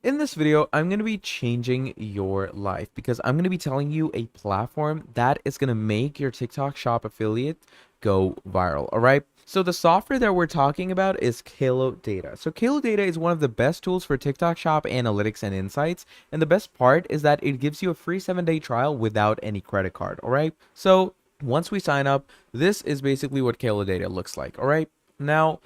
In this video, I'm going to be changing your life because I'm going to be telling you a platform that is going to make your TikTok shop affiliate go viral. All right. So the software that we're talking about is Kalodata. So Kalodata is one of the best tools for TikTok shop analytics and insights. And the best part is that it gives you a free 7-day trial without any credit card. All right. So once we sign up, this is basically what Kalodata looks like. All right. Now,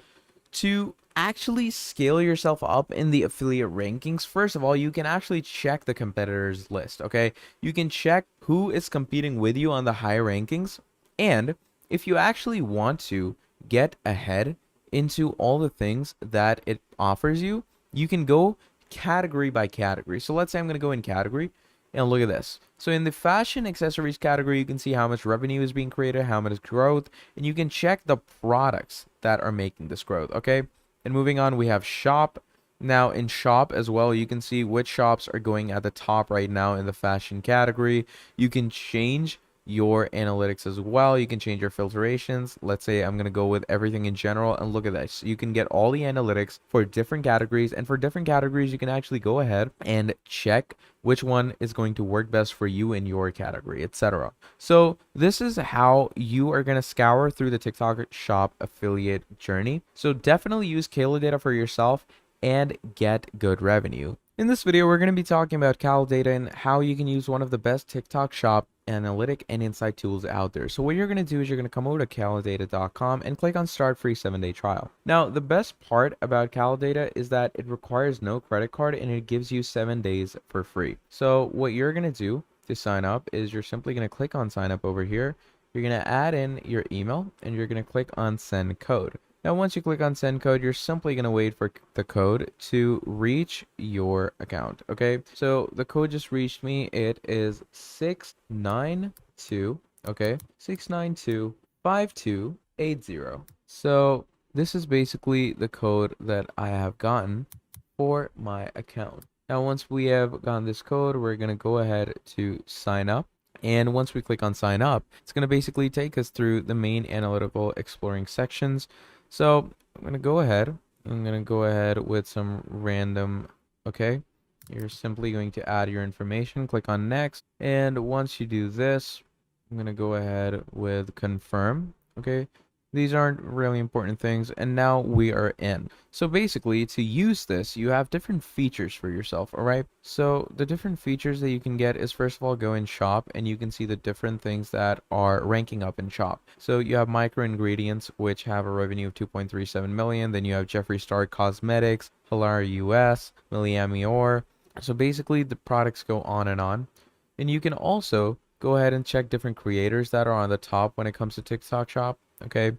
to actually scale yourself up in the affiliate rankings, first of all, you can actually check the competitors list. Okay, you can check who is competing with you on the high rankings, and if you actually want to get ahead into all the things that it offers you, you can go category by category. So let's say I'm going to go in category, and look at this. So in the fashion accessories category, you can see how much revenue is being created, how much growth, and you can check the products that are making this growth. Okay. And moving on, we have shop. Now in shop as well, you can see which shops are going at the top right now in the fashion category. You can change your analytics as well. You can change your filtrations. Let's say I'm going to go with everything in general, and look at this. You can get all the analytics for different categories, and for different categories, you can actually go ahead and check which one is going to work best for you in your category, etc. So this is how you are going to scour through the TikTok shop affiliate journey. So definitely use Kalodata for yourself and get good revenue. In this video, we're going to be talking about Kalodata and how you can use one of the best TikTok shop analytic and insight tools out there. So what you're going to do is you're going to come over to kalodata.com and click on start free 7-day trial. Now, the best part about Kalodata is that it requires no credit card and it gives you 7 days for free. So what you're going to do to sign up is you're simply going to click on sign up over here. You're going to add in your email and you're going to click on send code. Now, once you click on send code, you're simply going to wait for the code to reach your account. Okay, so the code just reached me. It is 692. Okay, 6925280. So this is basically the code that I have gotten for my account. Now, once we have gotten this code, we're going to go ahead to sign up. And once we click on sign up, it's going to basically take us through the main analytical exploring sections. So I'm going to go ahead. I'm going to go ahead with some random. Okay. You're simply going to add your information. Click on next. And once you do this, I'm going to go ahead with confirm. Okay. These aren't really important things. And now we are in. So basically, to use this, you have different features for yourself. All right. So the different features that you can get is, first of all, go in shop and you can see the different things that are ranking up in shop. So you have micro ingredients, which have a revenue of 2.37 million. Then you have Jeffree Star Cosmetics, Hilara US, Miami Or. So basically, the products go on. And you can also go ahead and check different creators that are on the top when it comes to TikTok shop. Okay,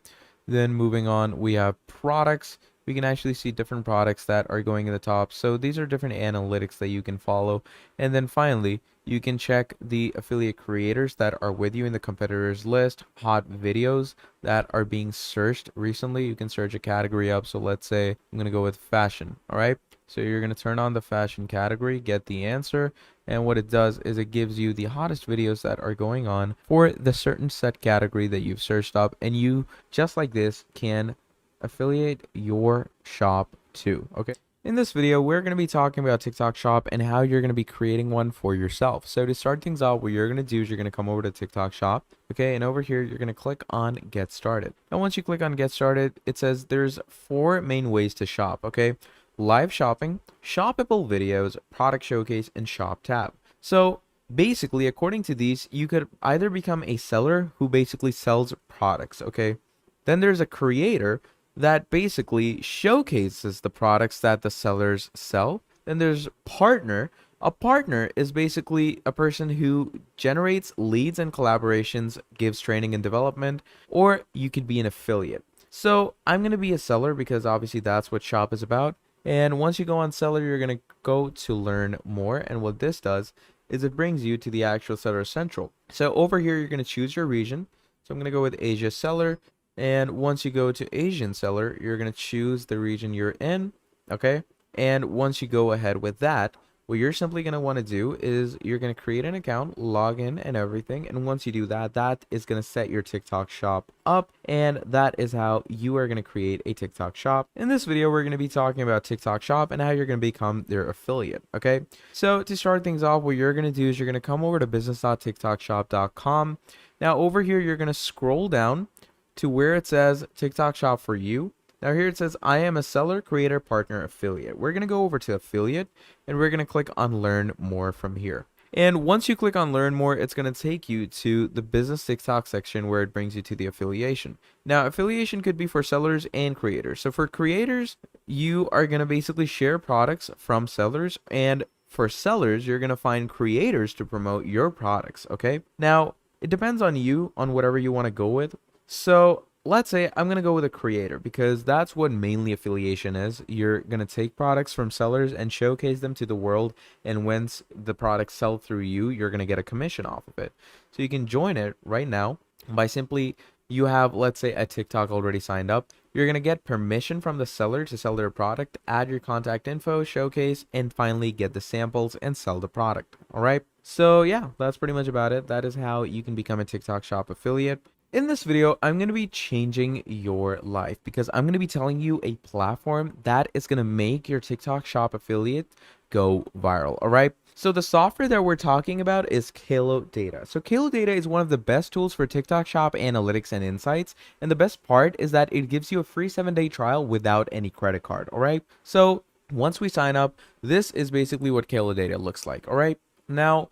then moving on, we have products. We can actually see different products that are going in the top. So these are different analytics that you can follow. And then finally, you can check the affiliate creators that are with you in the competitors list, hot videos that are being searched recently. You can search a category up. So let's say I'm going to go with fashion. All right. So you're going to turn on the fashion category, get the answer, and what it does is it gives you the hottest videos that are going on for the certain set category that you've searched up, and you, just like this, can affiliate your shop too. Okay. In this video, we're going to be talking about TikTok shop and how you're going to be creating one for yourself. So to start things out, what you're going to do is you're going to come over to TikTok shop. Okay. And over here, you're going to click on get started. And once you click on get started, it says there's 4 main ways to shop. Okay. Live shopping, shoppable videos, product showcase, and shop tab. So basically, according to these, you could either become a seller who basically sells products. Okay. Then there's a creator that basically showcases the products that the sellers sell. Then there's partner. A partner is basically a person who generates leads and collaborations, gives training and development, or you could be an affiliate. So I'm going to be a seller because obviously that's what shop is about. And once you go on seller, you're going to go to learn more. And what this does is it brings you to the actual seller central. So over here, you're going to choose your region. So I'm going to go with Asia seller. And once you go to Asian seller, you're going to choose the region you're in. Okay. And once you go ahead with that, what you're simply going to want to do is you're going to create an account, log in and everything. And once you do that, that is going to set your TikTok shop up. And that is how you are going to create a TikTok shop. In this video, we're going to be talking about TikTok shop and how you're going to become their affiliate. Okay. So to start things off, what you're going to do is you're going to come over to business.tiktokshop.com. Now over here, you're going to scroll down to where it says TikTok shop for you. Now here it says, I am a seller, creator, partner, affiliate. We're going to go over to affiliate and we're going to click on learn more from here. And once you click on learn more, it's going to take you to the business TikTok section where it brings you to the affiliation. Now, affiliation could be for sellers and creators. So for creators, you are going to basically share products from sellers, and for sellers, you're going to find creators to promote your products. Okay. Now, it depends on you on whatever you want to go with. So let's say I'm going to go with a creator because that's what mainly affiliation is. You're going to take products from sellers and showcase them to the world. And once the products sell through you, you're going to get a commission off of it. So you can join it right now by simply, you have, let's say, a TikTok already signed up. You're going to get permission from the seller to sell their product, add your contact info, showcase, and finally get the samples and sell the product. All right. So yeah, that's pretty much about it. That is how you can become a TikTok shop affiliate. In this video, I'm going to be changing your life because I'm going to be telling you a platform that is going to make your TikTok shop affiliate go viral. All right. So the software that we're talking about is Kalodata. So Kalodata is one of the best tools for TikTok shop analytics and insights. And the best part is that it gives you a free 7-day trial without any credit card. All right. So once we sign up, this is basically what Kalodata looks like. All right. Now,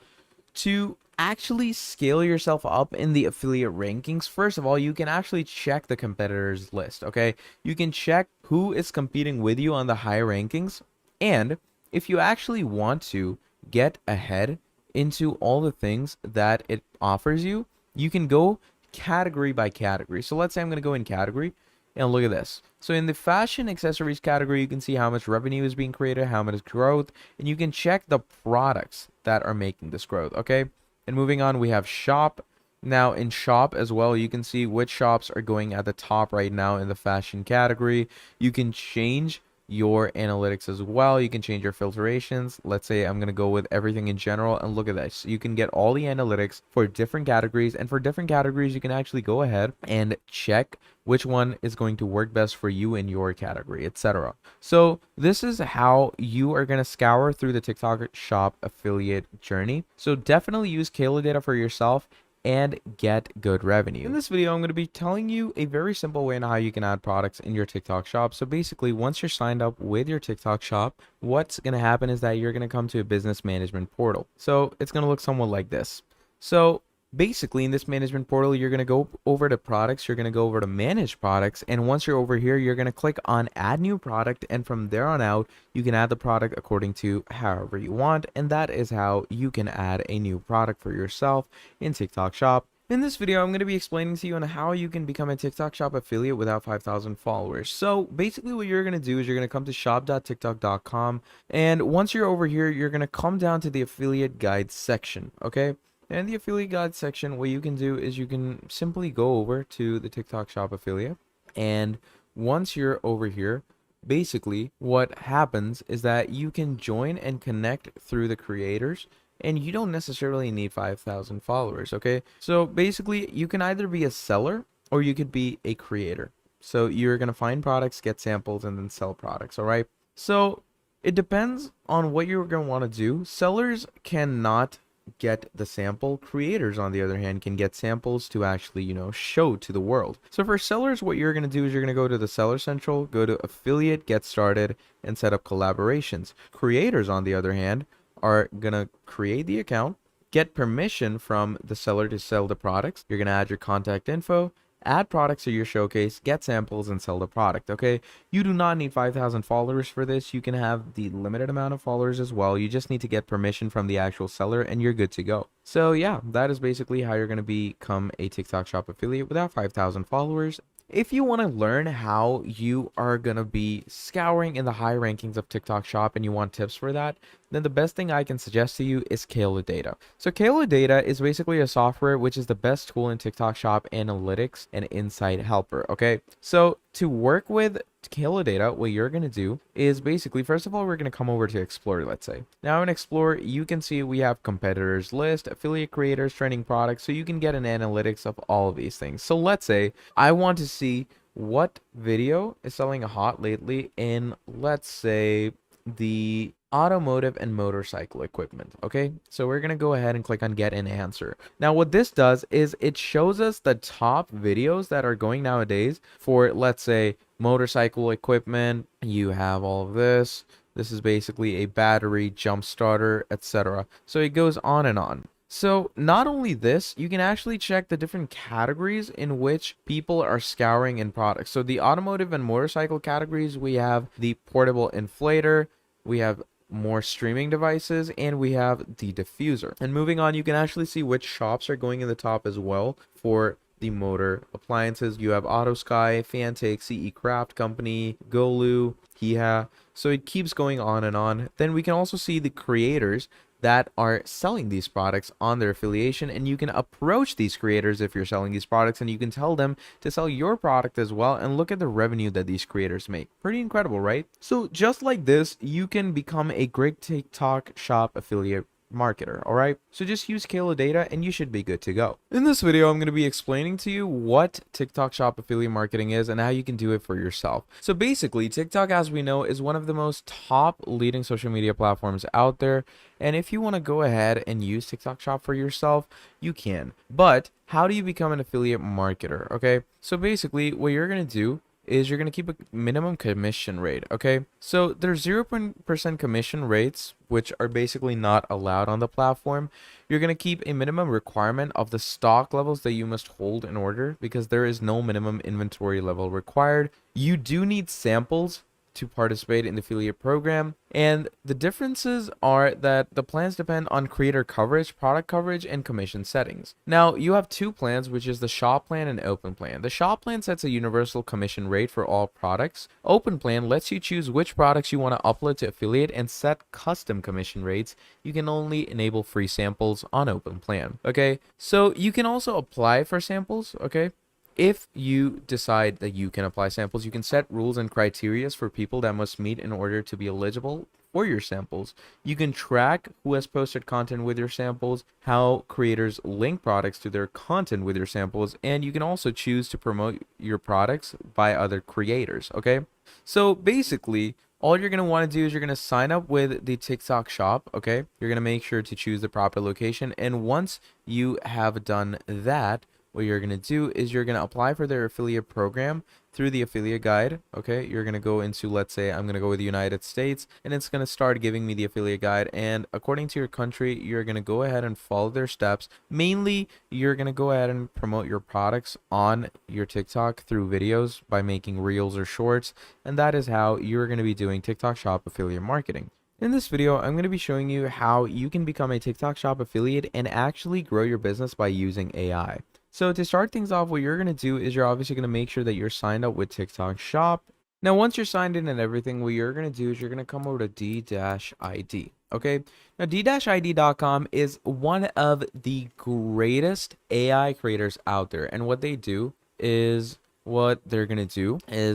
to actually scale yourself up in the affiliate rankings, first of all, you can actually check the competitors list. Okay, you can check who is competing with you on the high rankings, and if you actually want to get ahead into all the things that it offers you, you can go category by category. So let's say I'm going to go in category. And look at this. So in the fashion accessories category, you can see how much revenue is being created, how much growth, and you can check the products that are making this growth. Okay. And moving on, we have shop. Now in shop as well, you can see which shops are going at the top right now in the fashion category. You can change your analytics as well. You can change your filtrations. Let's say I'm going to go with everything in general, and look at this. You can get all the analytics for different categories, and for different categories, you can actually go ahead and check which one is going to work best for you in your category, etc. So this is how you are going to scour through the TikTok shop affiliate journey. So definitely use Kalodata for yourself and get good revenue. In this video, I'm going to be telling you a very simple way on how you can add products in your TikTok shop. So basically, once you're signed up with your TikTok shop, what's going to happen is that you're going to come to a business management portal. So it's going to look somewhat like this. So basically, in this management portal, you're going to go over to products, you're going to go over to manage products, and once you're over here, you're going to click on add new product, and from there on out, you can add the product according to however you want, and that is how you can add a new product for yourself in TikTok shop. In this video, I'm going to be explaining to you on how you can become a TikTok shop affiliate without 5,000 followers. So basically what you're going to do is you're going to come to shop.tiktok.com, and once you're over here, you're going to come down to the affiliate guide section, okay? And the affiliate guide section, what you can do is you can simply go over to the TikTok shop affiliate. And once you're over here, basically what happens is that you can join and connect through the creators, and you don't necessarily need 5,000 followers. Okay. So basically you can either be a seller or you could be a creator. So you're going to find products, get samples, and then sell products. All right. So it depends on what you're going to want to do. Sellers cannot get the sample. Creators, on the other hand, can get samples to actually, show to the world. So for sellers, what you're going to do is you're going to go to the Seller Central, go to Affiliate, Get Started, and set up collaborations. Creators, on the other hand, are going to create the account, get permission from the seller to sell the products. You're going to add your contact info, add products to your showcase, get samples, and sell the product. Okay, you do not need 5,000 followers for this. You can have the limited amount of followers as well. You just need to get permission from the actual seller and you're good to go. So yeah, that is basically how you're going to become a TikTok shop affiliate without 5,000 followers. If you want to learn how you are going to be scouring in the high rankings of TikTok shop and you want tips for that, then the best thing I can suggest to you is Kalodata. So Kalodata is basically a software which is the best tool in TikTok shop analytics and insight helper. Okay, so to work with Kalodata, what you're going to do is basically, first of all, we're going to come over to Explore, let's say. Now in Explore, you can see we have competitors list, affiliate creators, trending products, so you can get an analytics of all of these things. So let's say I want to see what video is selling hot lately in, let's say, the automotive and motorcycle equipment. Okay, so we're gonna go ahead and click on get an answer. Now what this does is it shows us the top videos that are going nowadays for, let's say, motorcycle equipment. You have all of this. This is basically a battery, jump starter, etc. So it goes on and on. So not only this, you can actually check the different categories in which people are scouring in products. So the automotive and motorcycle categories, we have the portable inflator, we have more streaming devices, and we have the diffuser. And moving on, you can actually see which shops are going in the top as well for the motor appliances. You have AutoSky, Fantech, CE Craft Company, Golu, Hiha. So it keeps going on and on. Then we can also see the creators that are selling these products on their affiliation, and you can approach these creators if you're selling these products, and you can tell them to sell your product as well, and look at the revenue that these creators make. Pretty incredible, right? So just like this, you can become a great TikTok shop affiliate marketer. All right, so just use Kalodata and you should be good to go. In this video, I'm going to be explaining to you what TikTok shop affiliate marketing is and how you can do it for yourself. So basically, TikTok, as we know, is one of the most top leading social media platforms out there, and if you want to go ahead and use TikTok shop for yourself, you can. But how do you become an affiliate marketer? Okay, so basically what you're going to do is you're going to keep a minimum commission rate. Okay, so there's 0% commission rates, which are basically not allowed on the platform. You're going to keep a minimum requirement of the stock levels that you must hold in order, because there is no minimum inventory level required. You do need samples to participate in the affiliate program, and the differences are that the plans depend on creator coverage, product coverage, and commission settings. Now you have two plans, which is the shop plan and open plan. The shop plan sets a universal commission rate for all products. Open plan lets you choose which products you want to upload to affiliate and set custom commission rates. You can only enable free samples on open plan. Okay, so you can also apply for samples. Okay, if you decide that you can apply samples, you can set rules and criteria for people that must meet in order to be eligible for your samples. You can track who has posted content with your samples, how creators link products to their content with your samples, and you can also choose to promote your products by other creators. Okay, so basically, all you're going to want to do is you're going to sign up with the TikTok shop. Okay, you're going to make sure to choose the proper location, and once you have done that, what you're going to do is you're going to apply for their affiliate program through the affiliate guide. Okay, you're going to go into, let's say I'm going to go with the United States, and it's going to start giving me the affiliate guide, and according to your country, you're going to go ahead and follow their steps. Mainly, you're going to go ahead and promote your products on your TikTok through videos by making reels or shorts, and that is how you're going to be doing TikTok shop affiliate marketing. In this video, I'm going to be showing you how you can become a TikTok shop affiliate and actually grow your business by using AI. So to start things off, what you're going to do is you're obviously going to make sure that you're signed up with TikTok shop. Now, once you're signed in and everything, what you're going to do is you're going to come over to D-ID. Okay, now D-ID.com is one of the greatest AI creators out there. And what they're going to do is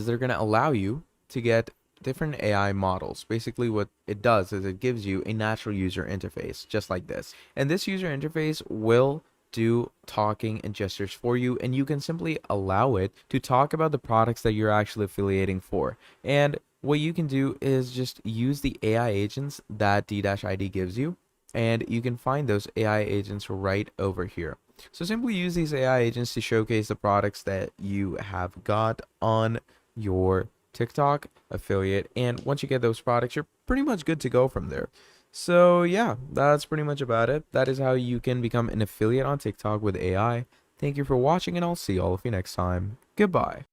they're going to allow you to get different AI models. Basically what it does is it gives you a natural user interface just like this. And this user interface will do talking and gestures for you, and you can simply allow it to talk about the products that you're actually affiliating for. And what you can do is just use the AI agents that D-ID gives you, and you can find those AI agents right over here. So simply use these AI agents to showcase the products that you have got on your TikTok affiliate, and once you get those products, you're pretty much good to go from there. So yeah, that's pretty much about it. That is how you can become an affiliate on TikTok with AI. Thank you for watching, and I'll see all of you next time. Goodbye.